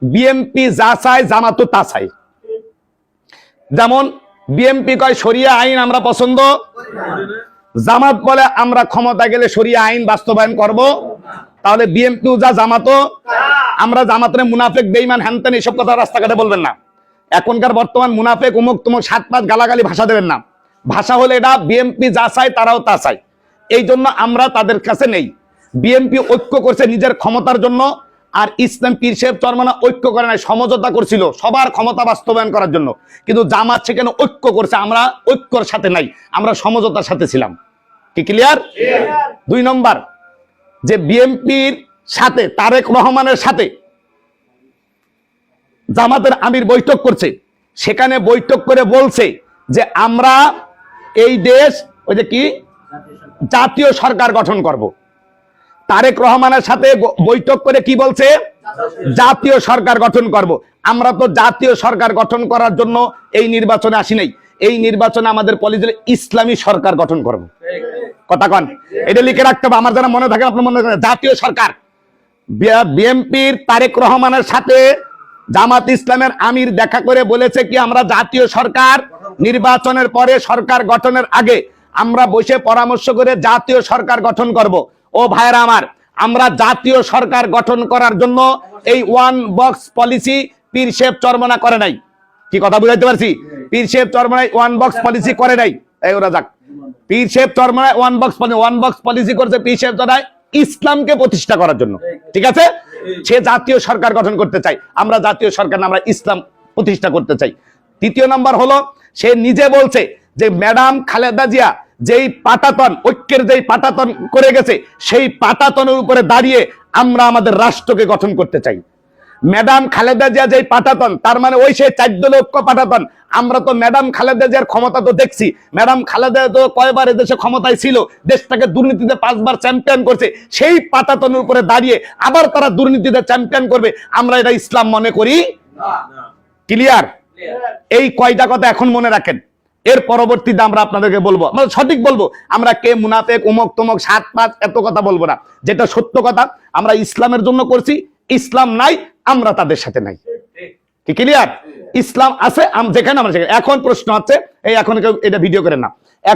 BNP যা চায় জামাতও তা চায়। যেমন বিএনপি কয় শরিয়া আইন আমরা পছন্দ, জামাত বলে আমরা ক্ষমতা গেলে শরিয়া আইন বাস্তবায়ন করব। তাহলে বিএনপিও যা জামাতও। আমরা জামাতের মুনাফেক বেঈমান হ্যানত্যান এইসব কথা রাস্তাঘাটে বলবেন না। এখনকার বর্তমান মুনাফেক উমুক তুমুক 7-5 গালাগালি ভাষা দেবেন না। ভাষা হলে এটা বিএনপি যা চায় তারাও তা চায়। এই জন্য আমরা তাদের কাছে নেই। বিএনপি ঐক্য করছে নিজের ক্ষমতার জন্য, আর ইসলাম পীর সাহেব চরমনা ঐক্য করে নাই, সমঝোতা করছিল সবার ক্ষমতা বাস্তবায়ন করার জন্য। কিন্তু জামাত সেখানে ঐক্য করছে, আমরা ঐক্যর সাথে নাই, আমরা সমঝোতার সাথে ছিলাম। কি ক্লিয়ার? 2 নম্বর, যে বিএনপির সাথে তারেক রহমানের সাথে জামাতের আমির বৈঠক করছে, সেখানে বৈঠক করে বলছে যে আমরা এই দেশ ওই যে কি জাতীয় সরকার গঠন করব। তারেক রহমানের সাথে বৈঠক করে কি বলছে? জাতীয় সরকার গঠন করব। আমরা তো জাতীয় সরকার গঠন করার জন্য এই নির্বাচনে আসি নাই। এই নির্বাচনে আমাদের পলিটিক্যাল ইসলামী সরকার গঠন করব। কথা কন, এটা লিখে রাখতে হবে, আমার যেন মনে থাকে, আপনার মনে থাকে জাতীয় সরকার। বিএনপির তারেক রহমানের সাথে জামাত ইসলামের আমির দেখা করে বলেছে কি আমরা জাতীয় সরকার নির্বাচনের পরে সরকার গঠনের আগে আমরা বসে পরামর্শ করে জাতীয় সরকার গঠন করব। ও ভাইরা আমার, আমরা জাতীয় সরকার গঠন করার জন্য এই ওয়ান বক্স পলিসি পীর সাহেব চরমনা করে নাই। কি কথা বুঝাইতে পারছি? পীর সাহেব চরমনায় ওয়ান বক্স পলিসি করে নাই। এই ওরা যাক, পীর সাহেব চরমনায় ওয়ান বক্স পলিসি করছে পীর সাহেব চরমনায় ইসলামকে প্রতিষ্ঠা করার জন্য। ঠিক আছে, সে জাতীয় সরকার গঠন করতে চাই, আমরা জাতীয় সরকার না, আমরা ইসলাম প্রতিষ্ঠা করতে চাই। 3 নম্বর হলো, সে নিজে বলছে যে ম্যাডাম খালেদা জিয়া যেই পাটাতন ঐক্যের যেই পাটাতন করে গেছে, সেই পাটাতনের উপরে দাঁড়িয়ে আমরা আমাদের রাষ্ট্রকে গঠন করতে চাই। ম্যাডাম খালেদা জিয়া যেই পাটাতন, তার মানে ওই সেই 4 দলীয় ঐক্য পাটাতন। আমরা তো ম্যাডাম খালেদা জিয়ার ক্ষমতা তো দেখছি, ম্যাডাম খালেদা তো কয়বার এদেশে ক্ষমতায় ছিল, দেশটাকে দুর্নীতিতে 5 বার চ্যাম্পিয়ন করছে। সেই পাটাতনের উপরে দাঁড়িয়ে আবার তারা দুর্নীতিতে চ্যাম্পিয়ন করবে, আমরা এটা ইসলাম মনে করি না। ক্লিয়ার? এই কয়টা কথা এখন মনে রাখেন। এর পরবর্তীতে আমরা আপনাদেরকে বলবো, আমরা সঠিক বলবো, আমরা কে মুনাফেক উমক তমক 7-5 এত কথা বলবো না। যেটা সত্য কথা, আমরা ইসলামের জন্য করছি, ইসলাম নাই আমরা তাদের সাথে নাই। কি ক্লিয়ার? ইসলাম আছে যেখানে আমরা সেখানে। এখন প্রশ্ন হচ্ছে, এই এখন কেউ এটা ভিডিও করেন না।